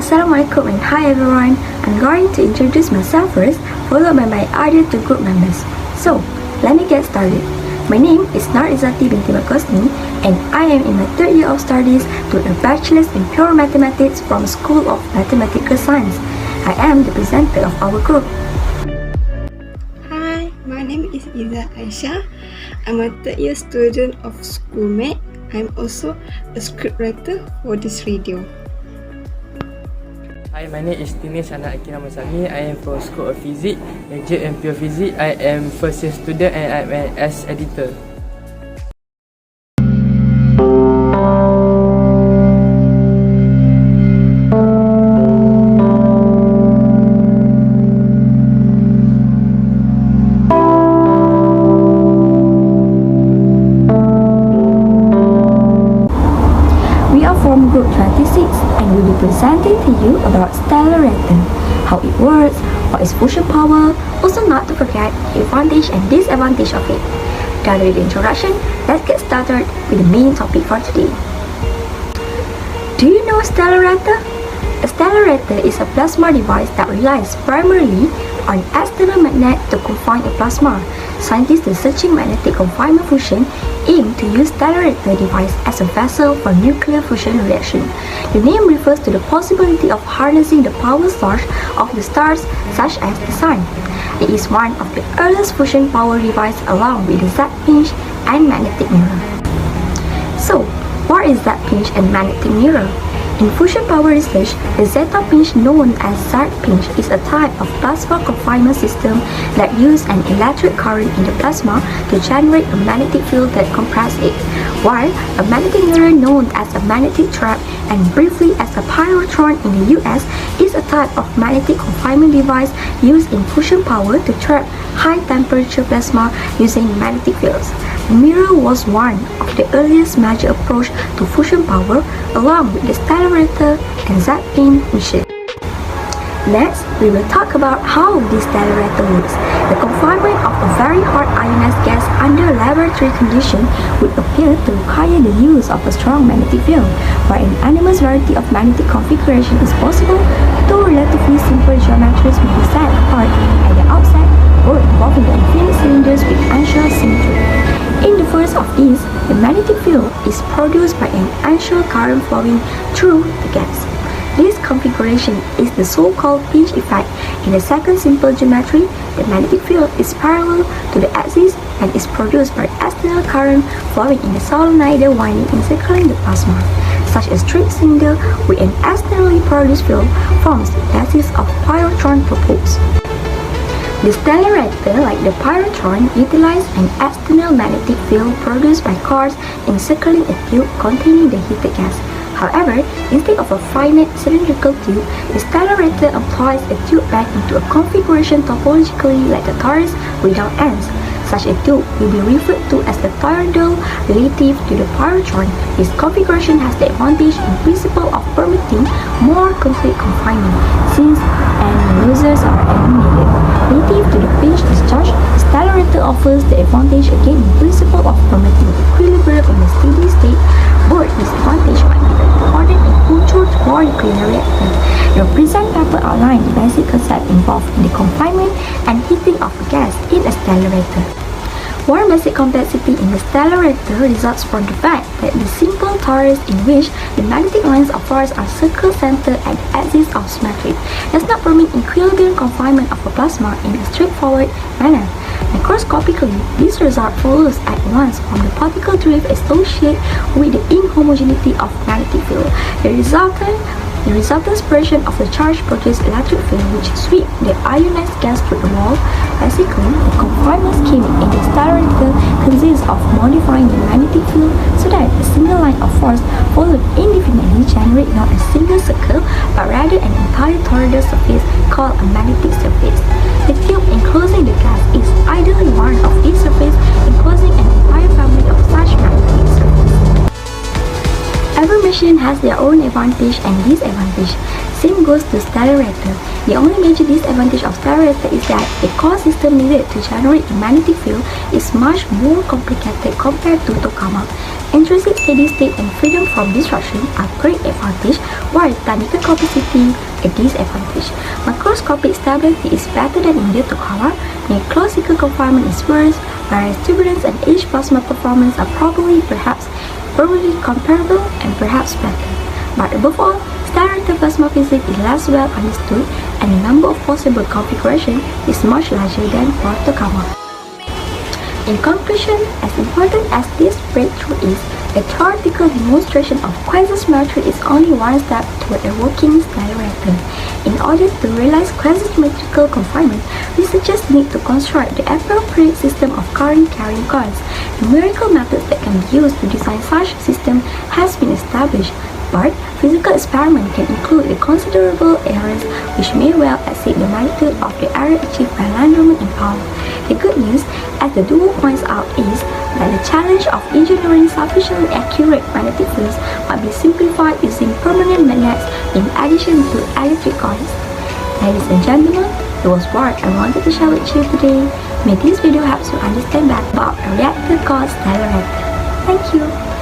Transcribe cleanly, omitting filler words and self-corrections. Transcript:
Assalamualaikum and hi everyone. I'm going to introduce myself first, followed by my other two group members. So, let me get started. My name is Izatti binti Mat Khosni and I am in my third year of studies to a bachelor's in pure mathematics from School of Mathematical Science. I am the presenter of our group. Hi, my name is Izzah Aisyah. I'm a third year student of Schoolmate. I'm also a scriptwriter for this radio. Hi, my name is Theenesh Ramasamy. I am from School of Physics, major in pure physics. I am first year student and I am as editor. We are from Group 26 and will be presenting to you about Stellarator, how it works, what is fusion power, also not to forget the advantage and disadvantage of it. Done with the introduction, let's get started with the main topic for today. Do you know Stellarator? A stellarator is a plasma device that relies primarily on an external magnet to confine a plasma. Scientists researching magnetic confinement fusion aim to use stellarator device as a vessel for nuclear fusion reaction. The name refers to the possibility of harnessing the power source of the stars such as the sun. It is one of the earliest fusion power device along with the Z pinch and magnetic mirror. So, what is that pinch and magnetic mirror? In fusion power research, the zeta pinch known as Z pinch is a type of plasma confinement system that uses an electric current in the plasma to generate a magnetic field that compresses it, while a magnetic mirror known as a magnetic trap and briefly as a pyrotron in the US is a type of magnetic confinement device used in fusion power to trap high temperature plasma using magnetic fields. The mirror was one of the earliest major approach to fusion power along with the Stellarator and Z pinch machine. Next, we will talk about how this Stellarator works. The confinement of a very hot ionized gas under laboratory condition would appear to require the use of a strong magnetic field, where an enormous variety of magnetic configuration is possible. Two relatively simple geometries may be set apart at the outset, both involving the infinite cylinders with axial symmetry. In the first of these, the magnetic field is produced by an axial current flowing through the gas. This configuration is the so-called pinch effect. In the second simple geometry, the magnetic field is parallel to the axis and is produced by external current flowing in the solenoidal winding encircling the plasma. Such a straight cylinder with an externally produced field forms the basis of pyrotron propulsion. The Stellarator, like the pyrotron, utilizes an external magnetic field produced by cores encircling a tube containing the heated gas. However, instead of a finite cylindrical tube, the Stellarator employs a tube bed into a configuration topologically like the torus without ends. Such a tube will be referred to as the toroidal relative to the pyrotron. This configuration has the advantage in principle of permitting more complete confinement, since any users are eliminated. Relative to the pinch discharge, the Stellarator offers the advantage again in principle of permitting equilibrium in a steady state. Both disadvantage might be recorded in controlled molecular reactor. The present paper outlines the basic concept involved in the confinement and heating of a gas in a Stellarator. One basic complexity in the Stellarator results from the fact that the simple torus in which the magnetic lines of force are circle-centered at the axis of symmetry does not permit equilibrium confinement of a plasma in a straightforward manner. Microscopically, this result follows at once from the particle drift associated with the inhomogeneity of magnetic field. The resultant spread of the charge produces electric field which sweep the ionized gas through the wall. Basically, the confinement scheme in the Stellarator consists of modifying the magnetic field so that a single line of force followed indefinitely generates not a single circle but rather an entire toroidal surface called a magnetic surface. The tube enclosing the gas is ideally one of these surfaces enclosing an entire family of such magnetic surfaces. Every machine has their own advantage and disadvantage. Same goes to Stellarator. The only major disadvantage of Stellarator is that the core system needed to generate a magnetic field is much more complicated compared to tokamak. intrinsic steady state and freedom from disruption are great advantage, while technical complexity a disadvantage. Macroscopic stability is better than in due to color, and classical confinement is worse, whereas turbulence and H plasma performance are probably comparable and perhaps better. But above all, Stellarator plasma physics is less well understood, and the number of possible configurations is much larger than for Tokawa. In conclusion, as important as this breakthrough is, the theoretical demonstration of quasi-symmetry is only one step toward a working Stellarator. In order to realize quasi-symmetrical confinement, researchers need to construct the appropriate system of current carrying coils. Numerical methods that can be used to design such a system has been established, but physical experiment can include considerable errors which may well exceed the magnitude of the error achieved by Landroman and Paul. The good news, as the duo points out, is that the challenge of engineering sufficiently accurate magnetic fields might be simplified using permanent magnets in addition to electric coils. Ladies and gentlemen, it was what I wanted to share with you today. May this video help you understand better about a reactor called Stellarator. Thank you.